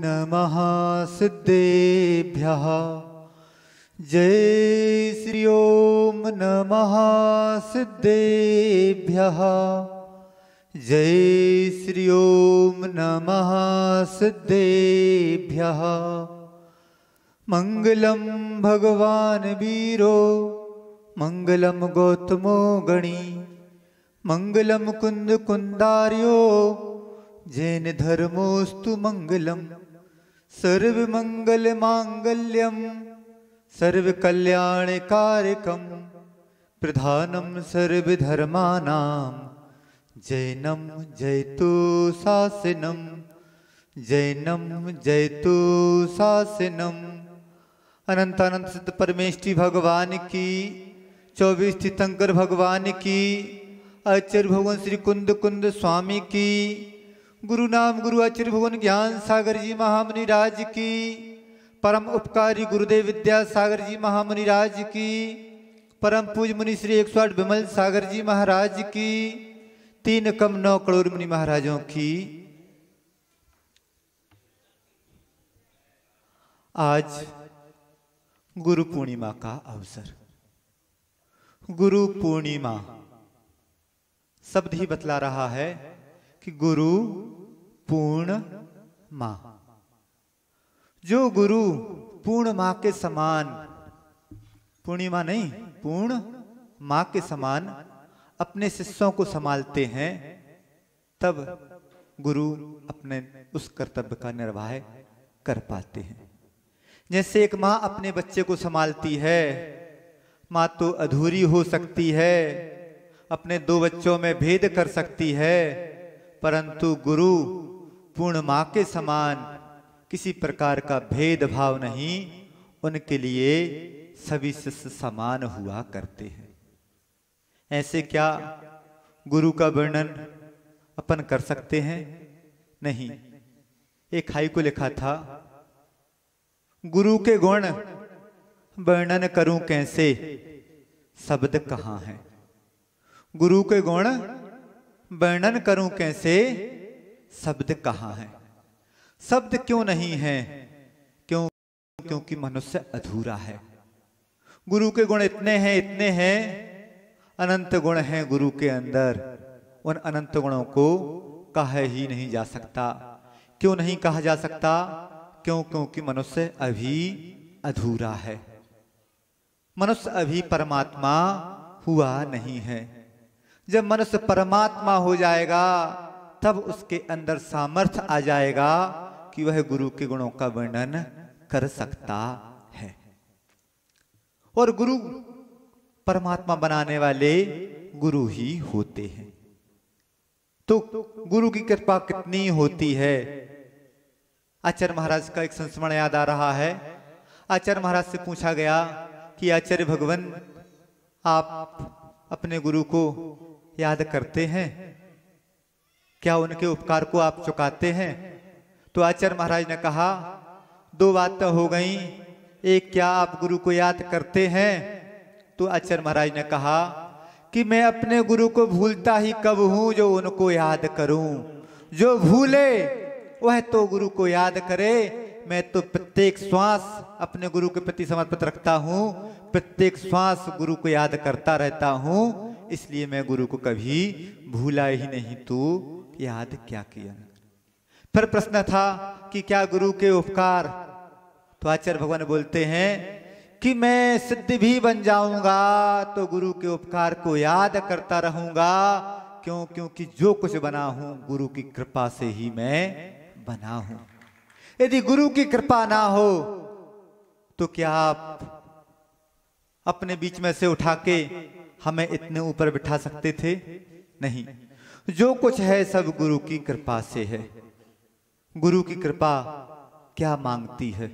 नमः सिद्धेभ्यः। जय श्री ओम नमः सिद्धेभ्यः। जय श्री ओम नमः सिद्धेभ्यः। मंगलम भगवान वीरो मंगलम गौतमो गणी मंगलम कुंद कुंदार्यो जैन धर्मोस्तु मंगलम। सर्व मंगल मांगल्यम सर्व कल्याणकारकम प्रधानम सर्व धर्मानां जैनम जयतु शासनम। जैनम जयतु शासनम। अनंत अनंत सिद्ध परमेष्टि भगवान की, 24 तीर्थंकर भगवान की, आचार्य भगवान श्री कुंद कुंद स्वामी की, गुरु नाम गुरु आचार्य भगवान ज्ञान सागर जी महामुनि राज की, परम उपकारी गुरुदेव विद्यासागर जी महामुनि राज की, परम पूज मुनि श्री 108 विमल सागर जी महाराज की, 3 कम 9 करोड़ मुनि महाराजों की। आज गुरु पूर्णिमा का अवसर। गुरु पूर्णिमा शब्द ही बतला रहा है कि गुरु पूर्ण मां। जो गुरु पूर्ण मां के समान, पूर्णिमा नहीं पूर्ण मां के समान अपने शिष्यों को संभालते हैं, तब गुरु अपने उस कर्तव्य का निर्वाह कर पाते हैं। जैसे एक मां अपने बच्चे को संभालती है, मां तो अधूरी हो सकती है, अपने 2 बच्चों में भेद कर सकती है, परंतु गुरु पूर्ण मां के समान किसी प्रकार का भेदभाव नहीं, उनके लिए सभी शिष्य समान हुआ करते हैं। ऐसे क्या गुरु का वर्णन अपन कर सकते हैं? नहीं। एक हाई को लिखा था, गुरु के गुण वर्णन करूं कैसे, शब्द कहाँ है। गुरु के गुण वर्णन करूं कैसे, शब्द कहाँ है। शब्द क्यों नहीं है? क्योंकि मनुष्य अधूरा है। गुरु के गुण इतने हैं, अनंत गुण हैं गुरु के अंदर। उन अनंत गुणों को कहा ही नहीं जा सकता। क्यों नहीं कहा जा सकता? क्योंकि मनुष्य अभी अधूरा है। मनुष्य अभी परमात्मा हुआ नहीं है। जब मनुष्य परमात्मा हो जाएगा तब उसके अंदर सामर्थ्य आ जाएगा कि वह गुरु के गुणों का वर्णन कर सकता है। और गुरु परमात्मा बनाने वाले गुरु ही होते हैं। तो गुरु की कृपा कितनी होती है। आचार्य महाराज का एक संस्मरण याद आ रहा है। आचार्य महाराज से पूछा गया कि आचार्य भगवान, आप अपने गुरु को याद करते हैं क्या? उनके उपकार को आप चुकाते हैं? तो आचार्य महाराज ने कहा, 2 बातें हो गई। एक, क्या आप गुरु को याद करते हैं? तो आचार्य महाराज ने कहा कि मैं अपने गुरु को भूलता ही कब हूं जो उनको याद करूं। जो भूले वह तो गुरु को याद करे। मैं तो प्रत्येक श्वास अपने गुरु के प्रति समर्पित रखता हूं, प्रत्येक श्वास गुरु को याद करता रहता हूं, इसलिए मैं गुरु को कभी भूला ही नहीं। तो याद क्या किया? फिर प्रश्न था कि क्या गुरु के उपकार? तो आचार्य भगवान बोलते हैं कि मैं सिद्ध भी बन जाऊंगा तो गुरु के उपकार को याद करता रहूंगा। क्योंकि जो कुछ बना हूं गुरु की कृपा से ही मैं बना हूं। यदि गुरु की कृपा ना हो तो क्या आप अपने बीच में से उठा के हमें इतने ऊपर बिठा सकते थे? नहीं। जो कुछ है सब गुरु की कृपा से है। गुरु की कृपा क्या मांगती है?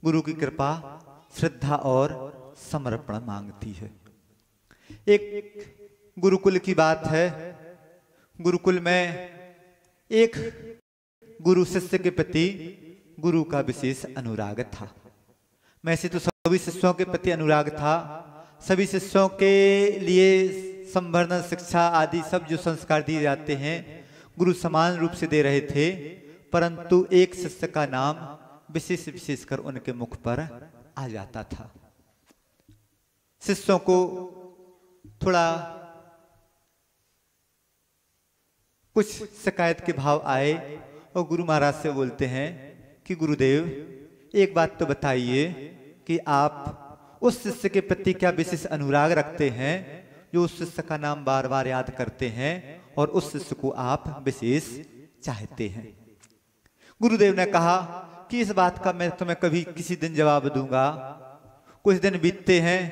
गुरु की कृपा श्रद्धा और समर्पण मांगती है। एक गुरुकुल की बात है। गुरुकुल में एक गुरु शिष्य के प्रति गुरु का विशेष अनुराग था। वैसे तो सभी शिष्यों के प्रति अनुराग था। सभी शिष्यों के लिए संवर्धन शिक्षा आदि सब जो संस्कार दिए जाते हैं गुरु समान रूप से दे रहे थे, परंतु एक शिष्य का नाम विशेष विशेषकर उनके मुख पर आ जाता था। शिष्यों को थोड़ा कुछ शिकायत के भाव आए और गुरु महाराज से बोलते हैं कि गुरुदेव एक बात तो बताइए कि आप उस शिष्य के प्रति क्या विशेष अनुराग रखते हैं जो उस शिष्य का नाम बार बार याद करते हैं और उस शिष्य को आप विशेष चाहते हैं। गुरुदेव ने कहा कि इस बात का मैं तुम्हें कभी किसी दिन जवाब दूंगा। कुछ दिन बीतते हैं,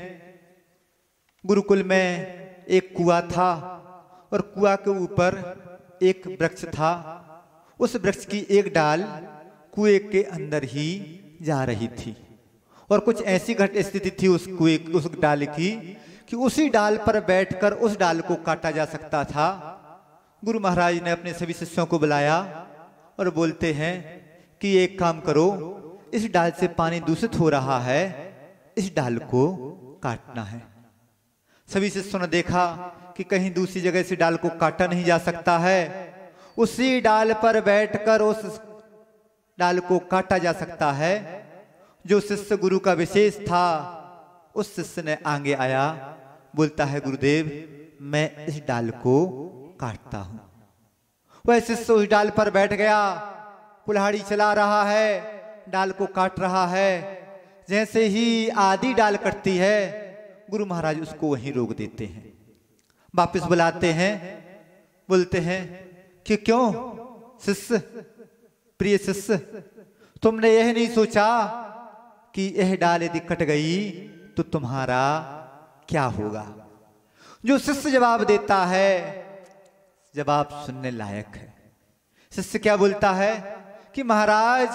गुरुकुल में एक कुआं था और कुआं के ऊपर एक वृक्ष था। उस वृक्ष की एक डाल कुएं के अंदर ही जा रही थी और कुछ ऐसी घट स्थिति थी उस डाल की कि उसी डाल पर बैठकर उस डाल को काटा जा सकता था। गुरु महाराज ने अपने सभी शिष्यों को बुलाया और बोलते हैं कि एक काम करो, इस डाल से पानी दूषित हो रहा है, इस डाल को काटना है। सभी शिष्यों ने देखा कि कहीं दूसरी जगह से डाल को काटा नहीं जा सकता है, उसी डाल पर बैठकर उस डाल को काटा जा सकता है। जो शिष्य गुरु का विशेष था उस शिष्य ने आगे आया, बोलता है गुरुदेव मैं इस डाल को काटता हूं। वह शिष्य उस डाल पर बैठ गया, कुल्हाड़ी चला रहा है, डाल को काट रहा है। जैसे ही आधी डाल कटती है गुरु महाराज उसको वहीं रोक देते हैं। वापिस बुलाते हैं, बोलते हैं कि क्यों शिष्य, प्रिय शिष्य, तुमने यह नहीं सोचा कि यह डाल यदि कट गई तो तुम्हारा क्या होगा। जो शिष्य जवाब देता है जवाब सुनने लायक है। शिष्य क्या बोलता है कि महाराज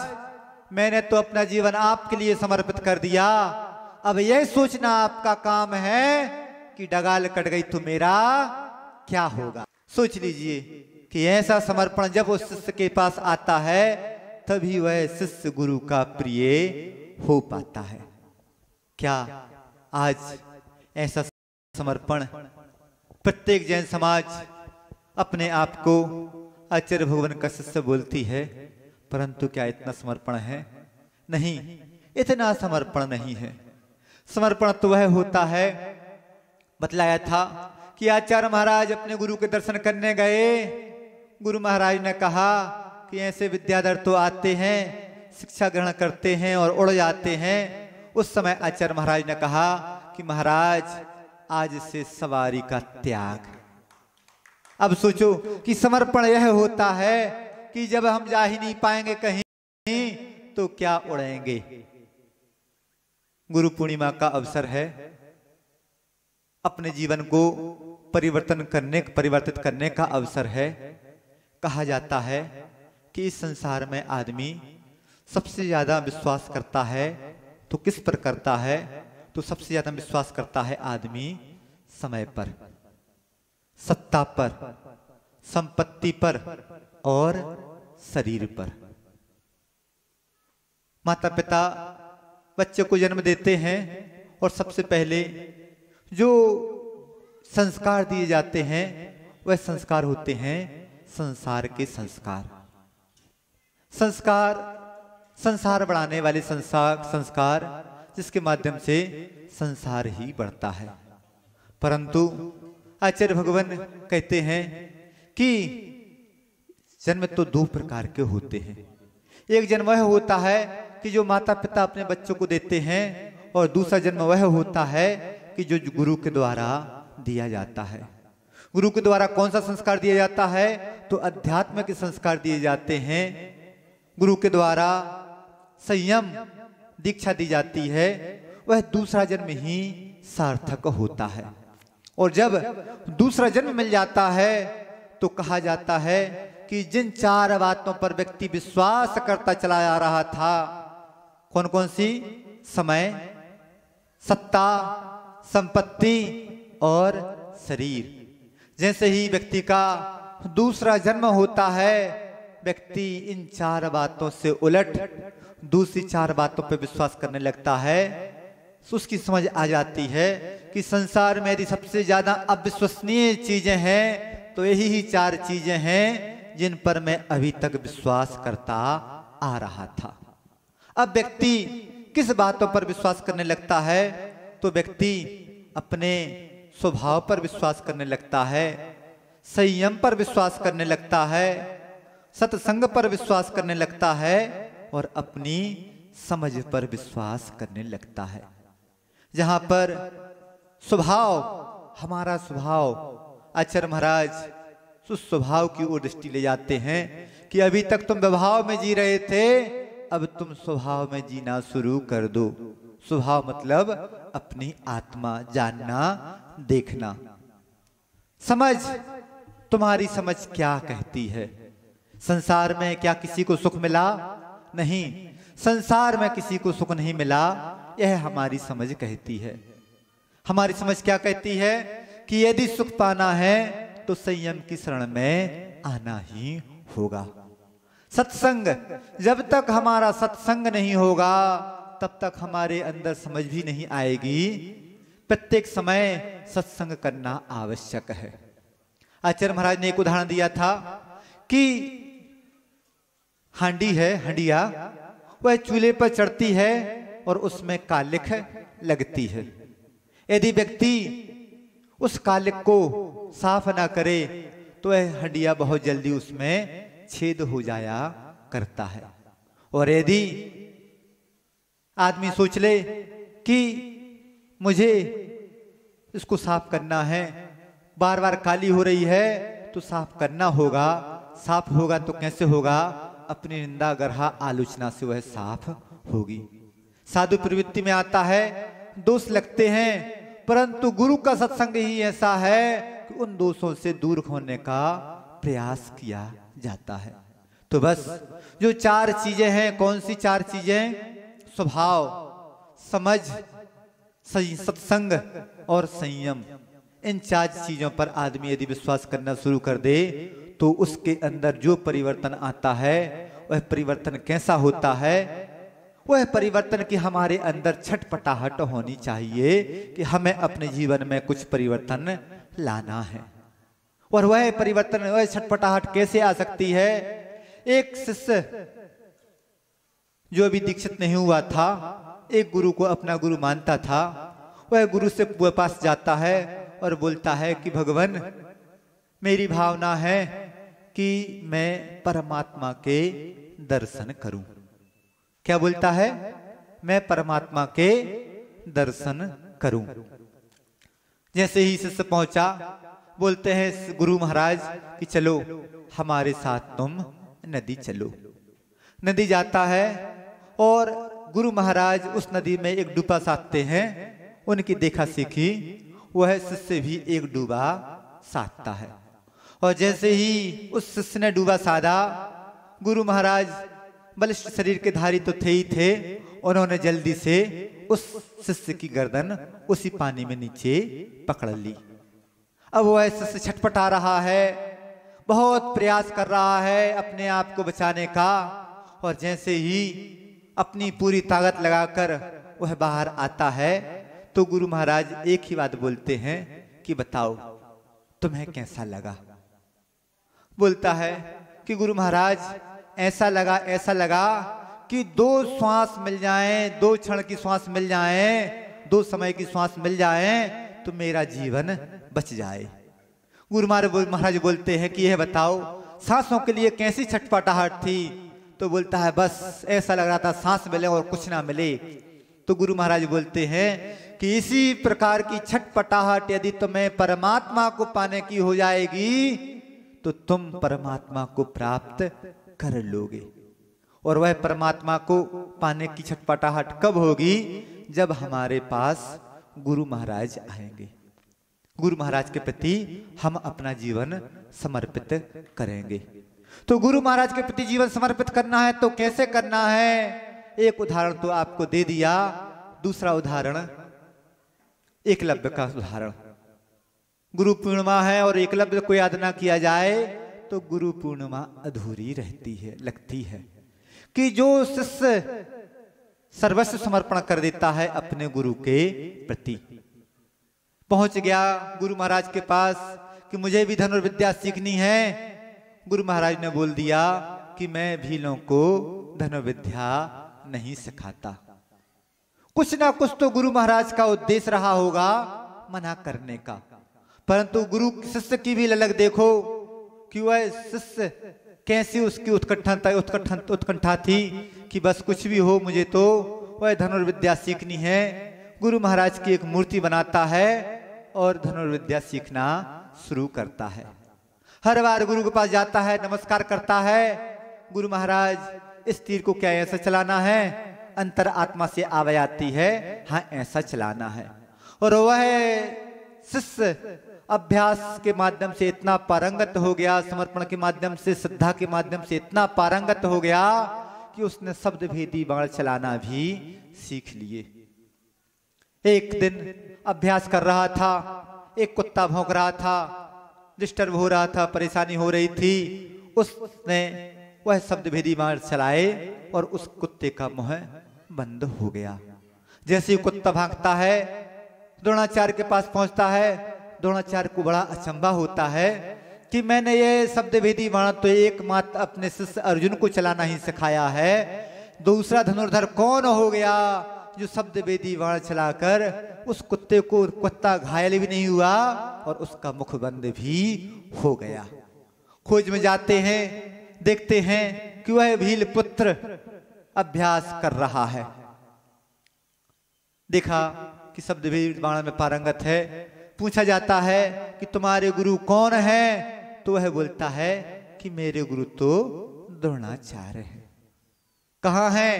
मैंने तो अपना जीवन आपके लिए समर्पित कर दिया, अब यह सोचना आपका काम है कि डगाल कट गई तो मेरा क्या होगा। सोच लीजिए कि ऐसा समर्पण जब उस शिष्य के पास आता है तभी वह शिष्य गुरु का प्रिय हो पाता है। क्या आज ऐसा समर्पण प्रत्येक जैन समाज अपने आप को आचार्य भगवान का शिष्य बोलती है, परंतु क्या इतना समर्पण है? नहीं, इतना समर्पण नहीं है। समर्पण तो वह होता है, बतलाया था कि आचार्य महाराज अपने गुरु के दर्शन करने गए। गुरु महाराज ने कहा कि ऐसे विद्याधर तो आते हैं, शिक्षा ग्रहण करते हैं और उड़ जाते हैं। उस समय आचार्य महाराज ने कहा कि महाराज आज से सवारी का त्याग। अब सोचो कि समर्पण यह होता है कि जब हम जा ही नहीं पाएंगे कहीं तो क्या उड़ेंगे। गुरु पूर्णिमा का अवसर है, अपने जीवन को परिवर्तित करने का अवसर है। कहा जाता है कि इस संसार में आदमी सबसे ज्यादा विश्वास करता है तो किस पर करता है? तो सबसे ज्यादा विश्वास करता है आदमी समय पर, सत्ता पर, संपत्ति पर और शरीर पर। माता पिता बच्चे को जन्म देते हैं और सबसे पहले जो संस्कार दिए जाते हैं वह संस्कार होते हैं संसार के संस्कार। संसार बढ़ाने वाले संस्कार जिसके माध्यम से संसार ही बढ़ता है। परंतु आचार्य भगवान कहते हैं कि जन्म तो दो प्रकार के होते हैं। एक जन्म वह होता है कि जो माता पिता अपने बच्चों को देते हैं और दूसरा जन्म वह होता है कि जो गुरु के द्वारा दिया जाता है। गुरु के द्वारा कौन सा संस्कार दिया जाता है? तो अध्यात्म के संस्कार दिए जाते हैं। गुरु के द्वारा संयम दीक्षा दी जाती है, वह दूसरा जन्म ही सार्थक होता है। और जब दूसरा जन्म मिल जाता है तो कहा जाता है कि जिन चार बातों पर व्यक्ति विश्वास करता चला आ रहा था, कौन कौन सी? समय, सत्ता, संपत्ति और शरीर। जैसे ही व्यक्ति का दूसरा जन्म होता है, व्यक्ति इन चार बातों से उलट दूसरी चार बातों पर विश्वास करने लगता है। उसकी समझ आ जाती है कि संसार में यदि सबसे ज्यादा अविश्वसनीय चीजें हैं तो यही ही चार चीजें हैं जिन पर मैं अभी तक विश्वास करता आ रहा था। अब व्यक्ति किस बातों पर विश्वास करने लगता है? तो व्यक्ति अपने स्वभाव पर विश्वास करने लगता है, संयम पर विश्वास करने लगता है, सत्संग पर विश्वास करने लगता है और अपनी समझ पर विश्वास करने लगता है। जहां पर स्वभाव, हमारा स्वभाव, आचार्य महाराज उस स्वभाव की ओर दृष्टि ले जाते हैं कि अभी तक तुम व्यवहार में जी रहे थे, अब तुम स्वभाव में जीना शुरू कर दो। स्वभाव मतलब अपनी आत्मा जानना, देखना। समझ, तुम्हारी समझ क्या कहती है? संसार में क्या किसी को सुख मिला? नहीं, संसार में किसी को सुख नहीं मिला, यह हमारी समझ कहती है। हमारी समझ क्या कहती है कि यदि सुख पाना है तो संयम की शरण में आना ही होगा। सत्संग, जब तक हमारा सत्संग नहीं होगा तब तक हमारे अंदर समझ भी नहीं आएगी। प्रत्येक समय सत्संग करना आवश्यक है। आचार्य महाराज ने एक उदाहरण दिया था कि हांडी है, हंडिया, वह चूल्हे पर चढ़ती है और उसमें कालिख लगती है। यदि व्यक्ति उस कालिख को साफ ना करे तो वह हंडिया बहुत जल्दी उसमें छेद हो जाया करता है। और यदि आदमी सोच ले कि मुझे इसको साफ करना है, बार बार काली हो रही है तो साफ करना होगा, साफ होगा तो कैसे होगा? अपनी निंदा, गर्हा, आलोचना से वह साफ होगी। साधु प्रवृत्ति में आता है, दोष लगते हैं, परंतु गुरु का सत्संग ही ऐसा है कि उन दोषों से दूर होने का प्रयास किया जाता है। तो बस जो चार चीजें हैं, कौन सी चार चीजें? स्वभाव, समझ, सत्संग और संयम। इन चार चीजों पर आदमी यदि विश्वास करना शुरू कर दे तो उसके अंदर जो परिवर्तन आता है वह परिवर्तन कैसा होता है? वह परिवर्तन की हमारे अंदर छटपटाहट होनी चाहिए कि हमें अपने जीवन में कुछ परिवर्तन लाना है। और वह परिवर्तन, वह छटपटाहट कैसे आ सकती है? एक शिष्य जो अभी दीक्षित नहीं हुआ था, एक गुरु को अपना गुरु मानता था, वह गुरु से पास जाता है और बोलता है कि भगवान, मेरी भावना है कि मैं परमात्मा के दर्शन करूं। क्या बोलता है? मैं परमात्मा के दर्शन करूं। जैसे ही शिष्य पहुंचा, बोलते हैं गुरु महाराज कि चलो हमारे साथ तुम नदी चलो। नदी जाता है और गुरु महाराज उस नदी में एक डूबा साधते हैं। उनकी देखा सीखी वह शिष्य भी एक डूबा साधता है। और जैसे ही उस शिष्य ने डूबा साधा, गुरु महाराज बलिष्ठ शरीर के धारी तो थे ही थे, उन्होंने जल्दी से उस शिष्य की गर्दन उसी पानी में नीचे पकड़ ली। अब वह शिष्य छटपटा रहा है, बहुत प्रयास कर रहा है अपने आप को बचाने का, और जैसे ही अपनी पूरी ताकत लगाकर वह बाहर आता है तो गुरु महाराज एक ही बात बोलते हैं कि बताओ तुम्हें कैसा लगा? बोलता है कि गुरु महाराज ऐसा लगा कि 2 श्वास मिल जाएं, 2 क्षण की श्वास मिल जाएं, 2 समय की श्वास मिल जाएं तो मेरा जीवन बच जाए। गुरु महाराज बोलते हैं कि यह बताओ सांसों के लिए कैसी छटपटाहट थी? तो बोलता है बस ऐसा लग रहा था सांस मिले और कुछ ना मिले। तो गुरु महाराज बोलते हैं कि इसी प्रकार की छटपटाहट यदि तुम्हें परमात्मा को पाने की हो जाएगी तो तुम परमात्मा को प्राप्त कर लोगे। और वह परमात्मा को पाने की छटपटाहट कब होगी? जब हमारे पास गुरु महाराज आएंगे। गुरु महाराज के प्रति हम अपना जीवन समर्पित करेंगे। तो गुरु महाराज के प्रति जीवन समर्पित करना है तो कैसे करना है? एक उदाहरण तो आपको दे दिया, दूसरा उदाहरण एकलव्य का उदाहरण। गुरु पूर्णिमा है और एकलव्य को याद ना किया जाए तो गुरु पूर्णिमा अधूरी रहती है, लगती है। कि जो शिष्य सर्वस्व समर्पण कर देता है अपने गुरु के प्रति, पहुंच गया गुरु महाराज के पास कि मुझे भी धनुर्विद्या सीखनी है, गुरु महाराज ने बोल दिया कि मैं भीलों को धनुर्विद्या नहीं सिखाता। कुछ ना कुछ तो गुरु महाराज का उद्देश्य रहा होगा मना करने का, परंतु गुरु शिष्य की भी ललक देखो कि वह शिष्य कैसी उसकी उत्कंठा थी कि बस कुछ भी हो मुझे तो वह धनुर्विद्या सीखनी है। गुरु महाराज की एक मूर्ति बनाता है और धनुर्विद्या सीखना शुरू करता है। हर बार गुरु के पास जाता है, नमस्कार करता है। गुरु महाराज इस तीर को क्या ऐसा चलाना है? अंतर आत्मा से आवाज आती है, हाँ ऐसा चलाना है। और वह शिष्य अभ्यास के माध्यम से इतना पारंगत हो गया, समर्पण के माध्यम से, श्रद्धा के माध्यम से इतना पारंगत हो गया कि उसने शब्द भेदी बाण चलाना भी सीख लिए। एक दिन अभ्यास कर रहा था, एक कुत्ता भौंक रहा था, डिस्टर्ब हो रहा था, परेशानी हो रही थी। उसने वह शब्द भेदी बाण चलाए और उस कुत्ते का मुंह बंद हो गया। जैसे ही कुत्ता भागता है, द्रोणाचार्य के पास पहुंचता है। द्रोणाचार्य को बड़ा अचंभा होता है कि मैंने ये शब्द भेदी बाण तो एकमात्र अपने शिष्य अर्जुन को चलाना ही सिखाया है, दूसरा धनुर्धर कौन हो गया जो शब्द भेदी बाण चलाकर उस कुत्ते को, कुत्ता घायल भी नहीं हुआ और उसका मुख बंद भी हो गया। खोज में जाते हैं, देखते हैं कि वह भील पुत्र अभ्यास कर रहा है। देखा कि शब्द भेदी बाण में पारंगत है। पूछा जाता है कि तुम्हारे गुरु कौन है? तो वह बोलता है कि मेरे गुरु तो द्रोणाचार्य है। कहाँ है?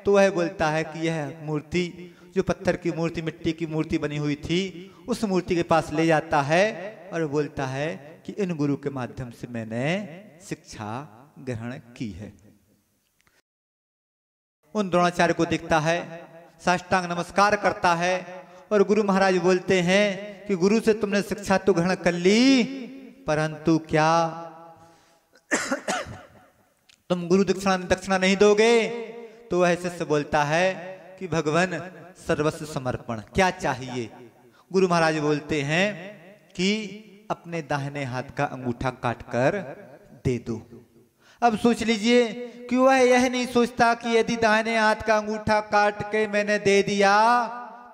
तो वह बोलता है कि यह मूर्ति, जो पत्थर की मूर्ति, मिट्टी की मूर्ति बनी हुई थी, उस मूर्ति के पास ले जाता है और बोलता है कि इन गुरु के माध्यम से मैंने शिक्षा ग्रहण की है। उन द्रोणाचार्य को देखता है, साष्टांग नमस्कार करता है और गुरु महाराज बोलते हैं कि गुरु से तुमने शिक्षा तो ग्रहण कर ली, परंतु क्या तुम गुरु दक्षिणा नहीं दोगे? तो वह शिष्य बोलता है कि भगवान सर्वस्व समर्पण, क्या चाहिए? गुरु महाराज बोलते हैं कि अपने दाहिने हाथ का अंगूठा काटकर दे दो। अब सोच लीजिए कि वह यह नहीं सोचता कि यदि दाहिने हाथ का अंगूठा काट के मैंने दे दिया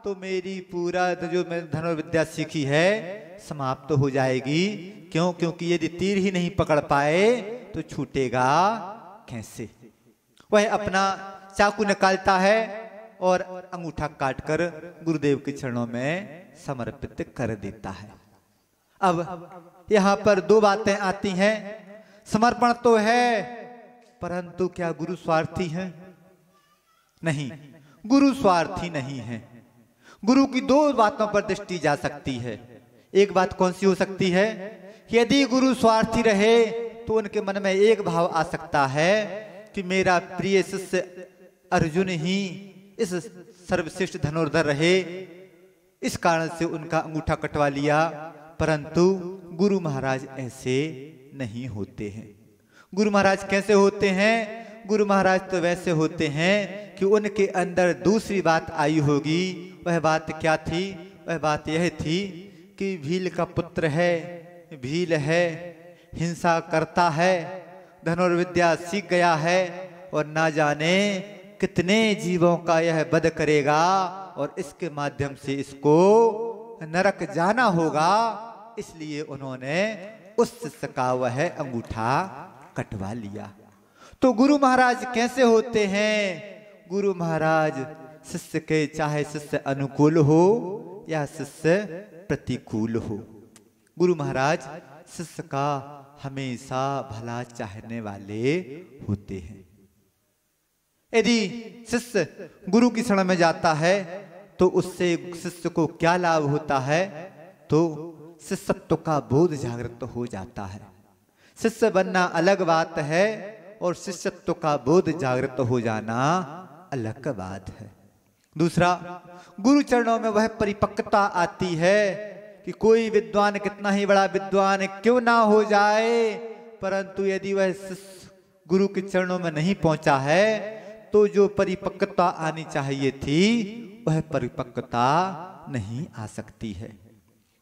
तो मेरी पूरा जो मैंने धनुर्विद्या सीखी है समाप्त हो जाएगी। क्यों? क्योंकि यदि तीर ही नहीं पकड़ पाए तो छूटेगा कैसे? वह अपना चाकू निकालता है और अंगूठा काटकर गुरुदेव के चरणों में समर्पित कर देता है। अब यहाँ पर दो बातें आती हैं। समर्पण तो है, परंतु क्या गुरु स्वार्थी है? नहीं, गुरु स्वार्थी नहीं है। गुरु की दो बातों पर दृष्टि जा सकती है। एक बात कौन सी हो सकती है? यदि गुरु स्वार्थी रहे तो उनके मन में एक भाव आ सकता है कि मेरा प्रिय शिष्य अर्जुन ही इस सर्वश्रेष्ठ धनुर्धर रहे, इस कारण से उनका अंगूठा कटवा लिया। परंतु गुरु महाराज ऐसे नहीं होते हैं। गुरु महाराज कैसे होते हैं? गुरु महाराज तो वैसे होते हैं कि उनके अंदर दूसरी बात आई होगी। वह बात क्या थी? वह बात यह थी कि भील का पुत्र है, भील है, हिंसा करता है, धनुर्विद्या सीख गया है और ना जाने कितने जीवों का यह वध करेगा और इसके माध्यम से इसको नरक जाना होगा। इसलिए उन्होंने उस शिष्य का वह अंगूठा कटवा लिया। तो गुरु महाराज कैसे होते हैं? गुरु महाराज शिष्य के, चाहे शिष्य अनुकूल हो या शिष्य प्रतिकूल हो, गुरु महाराज शिष्य का हमेशा भला चाहने वाले होते हैं। यदि शिष्य गुरु की शरण में जाता है तो उससे शिष्य को क्या लाभ होता है? तो शिष्यत्व का बोध जागृत हो जाता है। शिष्य बनना अलग बात है और शिष्यत्व का बोध जागृत हो जाना अलग बात है। दूसरा, गुरु चरणों में वह परिपक्वता आती है कि कोई विद्वान कितना ही बड़ा विद्वान क्यों ना हो जाए, परंतु यदि वह गुरु के चरणों में नहीं पहुंचा है तो जो परिपक्वता आनी चाहिए थी वह परिपक्वता नहीं आ सकती है।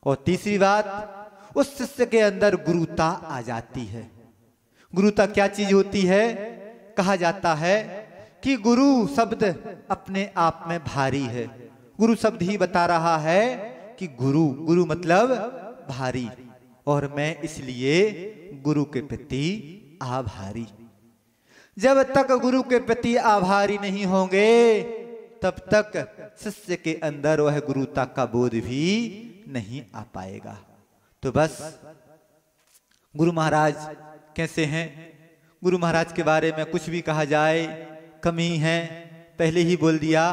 और तीसरी बात, उस शिष्य के अंदर गुरुता आ जाती है। गुरुता क्या चीज होती है? कहा जाता है कि गुरु शब्द अपने आप में भारी है। गुरु शब्द ही बता रहा है कि गुरु मतलब भारी, और मैं इसलिए गुरु के प्रति आभारी। जब तक गुरु के प्रति आभारी नहीं होंगे तब तक शिष्य के अंदर वह गुरुता का बोध भी नहीं आ पाएगा। तो बस गुरु महाराज कैसे हैं? गुरु महाराज के बारे में कुछ भी कहा जाए कमी है। पहले ही बोल दिया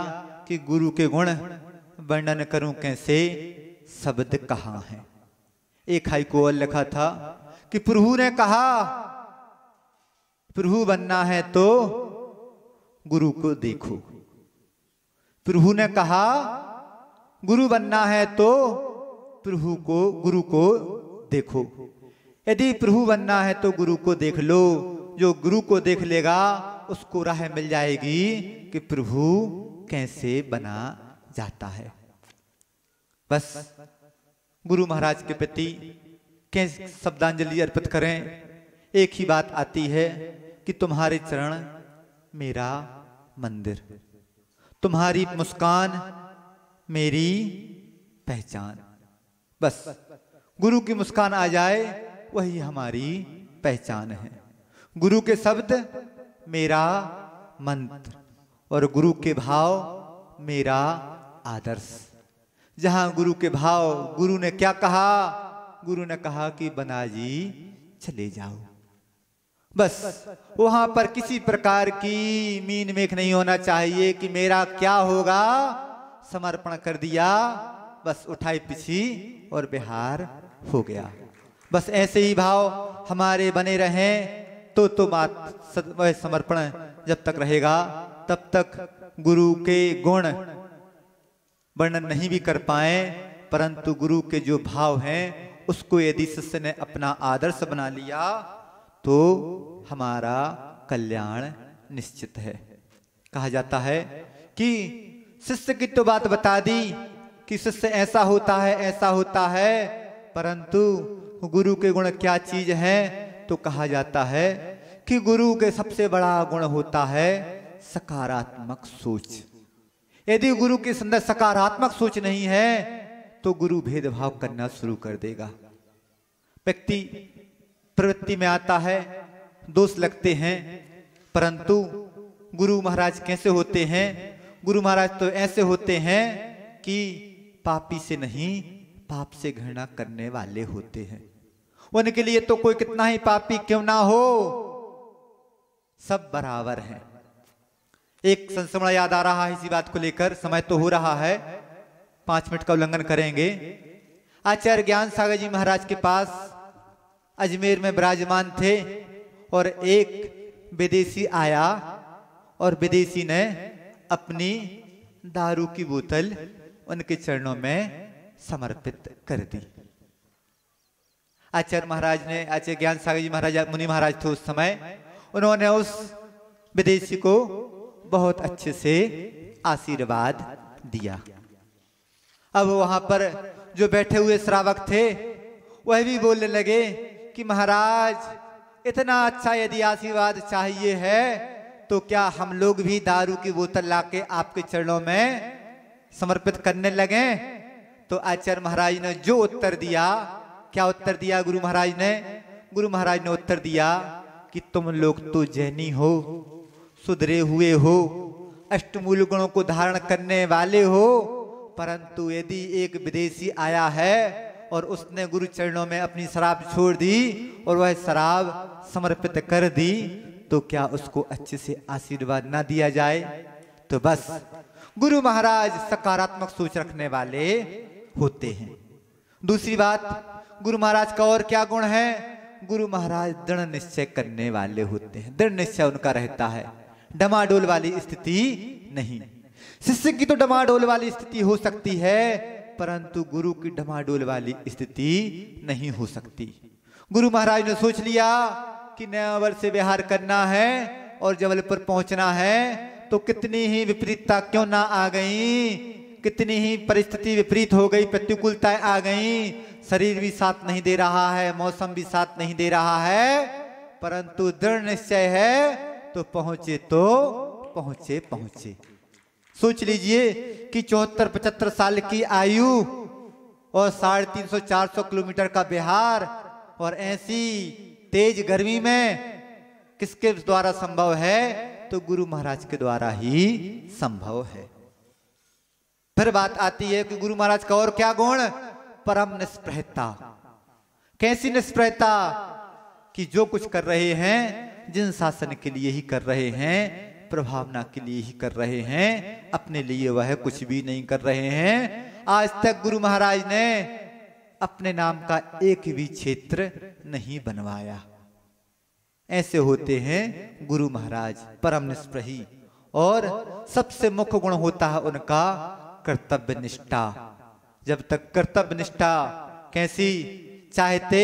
कि गुरु के गुण वर्णन करूं कैसे, शब्द कहाँ हैं। एक हाई को और लिखा था कि प्रभु ने कहा प्रभु बनना है तो गुरु को देखो। प्रभु ने कहा गुरु बनना है तो गुरु को देखो। यदि प्रभु बनना है तो गुरु को देख लो। जो गुरु को देख लेगा उसको राह मिल जाएगी कि प्रभु कैसे बना जाता है। बस गुरु महाराज के प्रति कैसे शब्दांजलि अर्पित करें? एक ही बात आती है कि तुम्हारे चरण मेरा मंदिर, तुम्हारी मुस्कान मेरी पहचान। बस गुरु की मुस्कान आ जाए वही हमारी पहचान है। गुरु के शब्द मेरा मंत्र और गुरु के भाव मेरा आदर्श। जहां गुरु के भाव, गुरु ने क्या कहा? गुरु ने कहा कि बना जी चले जाओ। बस वहां पर किसी प्रकार की मीन मेख नहीं होना चाहिए कि मेरा क्या होगा, समर्पण कर दिया, बस उठाई पिछी और बिहार हो गया। बस ऐसे ही भाव हमारे बने रहें तो वह समर्पण जब तक रहेगा तब तक गुरु के गुण वर्णन नहीं भी कर पाए, परंतु गुरु के जो भाव हैं उसको यदि शिष्य ने अपना आदर्श बना लिया तो हमारा कल्याण निश्चित है। कहा जाता है कि शिष्य की तो बात बता दी कि शिष्य ऐसा होता है, ऐसा होता है, परंतु गुरु के गुण क्या चीज है? तो कहा जाता है कि गुरु के सबसे बड़ा गुण होता है सकारात्मक सोच। यदि गुरु के अंदर सकारात्मक सोच नहीं है तो गुरु भेदभाव करना शुरू कर देगा। व्यक्ति प्रवृत्ति में आता है, दोष लगते हैं, परंतु गुरु महाराज कैसे होते हैं? गुरु महाराज तो ऐसे होते हैं कि पापी से नहीं, पाप से घृणा करने वाले होते हैं। उनके लिए तो कोई कितना ही पापी क्यों ना हो, सब बराबर हैं। एक संस्मरण याद आ रहा है इसी बात को लेकर, समय तो हो रहा है, 5 मिनट का उल्लंघन करेंगे। आचार्य ज्ञान सागर जी महाराज के पास अजमेर में विराजमान थे और एक विदेशी आया और विदेशी ने अपनी दारू की बोतल उनके चरणों में समर्पित कर दी। आचार्य महाराज ने, आचार्य ज्ञान सागर जी महाराज मुनि महाराज थे उस समय, उन्होंने उस विदेशी को बहुत अच्छे से आशीर्वाद दिया। अब वहां पर जो बैठे हुए श्रावक थे वह भी बोलने लगे कि महाराज इतना अच्छा यदि आशीर्वाद चाहिए है तो क्या हम लोग भी दारू की बोतल लाके आपके चरणों में समर्पित करने लगे? तो आचार्य महाराज ने जो उत्तर दिया, क्या उत्तर दिया गुरु महाराज ने? गुरु महाराज ने उत्तर दिया कि तुम लोग तो जैनी हो, सुधरे हुए हो, अष्टमूल गुणों को धारण करने वाले हो, परंतु यदि एक विदेशी आया है और उसने गुरु चरणों में अपनी शराब छोड़ दी और वह शराब समर्पित कर दी तो क्या उसको अच्छे से आशीर्वाद ना दिया जाए? तो बस गुरु महाराज सकारात्मक सोच रखने वाले होते हैं। दूसरी बात, गुरु महाराज का और क्या गुण है? गुरु महाराज दृढ़ निश्चय करने वाले होते हैं। दृढ़ निश्चय उनका रहता है, डमाडोल वाली स्थिति नहीं। शिष्य की तो डमाडोल वाली स्थिति हो सकती है, परंतु गुरु की डमाडोल वाली स्थिति नहीं हो सकती। गुरु महाराज ने सोच लिया कि न्यावर से विहार करना है और जबलपुर पहुंचना है तो कितनी ही विपरीतता क्यों ना आ गई, कितनी ही परिस्थिति विपरीत हो गई, प्रतिकूलताएं आ गई, शरीर भी साथ नहीं दे रहा है, मौसम भी साथ नहीं दे रहा है, परंतु दृढ़ निश्चय है तो पहुंचे पहुंचे पहुंचे। सोच लीजिए कि 74-75 साल की आयु और 350-400 किलोमीटर का बिहार और ऐसी तेज गर्मी में किसके द्वारा संभव है? तो गुरु महाराज के द्वारा ही संभव है। फिर बात आती है कि गुरु महाराज का और क्या गुण? परम निष्प्रहता। कैसी निष्प्रहता? कि जो कुछ कर रहे हैं जिन शासन के लिए ही कर रहे हैं, प्रभावना के लिए ही कर रहे हैं, अपने लिए वह कुछ भी नहीं कर रहे हैं। आज तक गुरु महाराज ने अपने नाम का एक भी क्षेत्र नहीं बनवाया। ऐसे होते हैं गुरु महाराज, परम निष्प्रही। और सबसे मुख्य गुण होता है उनका कर्तव्य निष्ठा। जब तक कर्तव्य निष्ठा कैसी? चाहते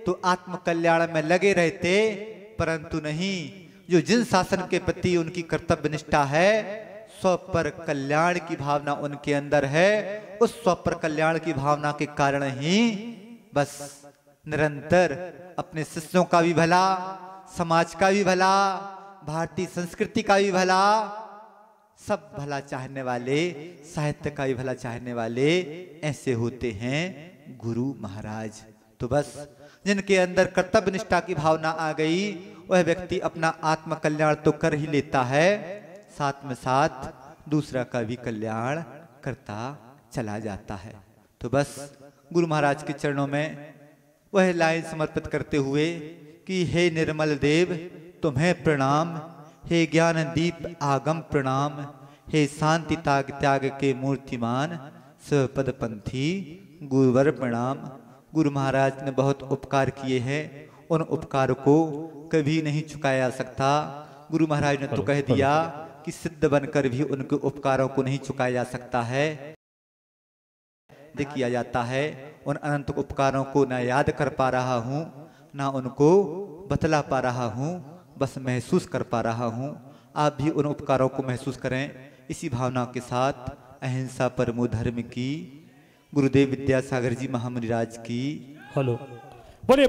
तो आत्म कल्याण में लगे रहते, परंतु नहीं, जो जिन शासन के प्रति उनकी कर्तव्य निष्ठा है, स्व पर कल्याण की भावना उनके अंदर है, उस स्व पर कल्याण की भावना के कारण ही बस निरंतर अपने शिष्यों का भी भला, समाज का भी भला, भारतीय संस्कृति का भी भला, सब भला चाहने वाले, साहित्य का भी भला चाहने वाले ऐसे होते हैं गुरु महाराज। तो बस जिनके अंदर कर्तव्य निष्ठा की भावना आ गई, वह व्यक्ति अपना आत्म कल्याण तो कर ही लेता है, साथ में साथ दूसरा का भी कल्याण करता चला जाता है। तो बस गुरु महाराज के चरणों में वह लाइन समर्पित करते हुए कि हे निर्मल देव तुम्हें प्रणाम, हे ज्ञान दीप आगम प्रणाम, हे शांति त्याग के मूर्तिमान स्वपद पंथी गुरुवर प्रणाम। गुरु महाराज ने बहुत उपकार किए हैं, उन उपकार को कभी नहीं चुकाया जा सकता। गुरु महाराज ने तो कह दिया कि सिद्ध बनकर भी उनके उपकारों को नहीं चुकाया जा सकता है, किया जाता है। उन अनंत उपकारों को ना याद कर पा रहा हूँ, ना उनको बतला पा रहा हूँ, बस महसूस कर पा रहा हूँ। आप भी उन उपकारों को महसूस करें इसी भावना के साथ। अहिंसा परमो धर्म की, गुरुदेव विद्यासागर जी महामुनि राज की। हेलो बोले।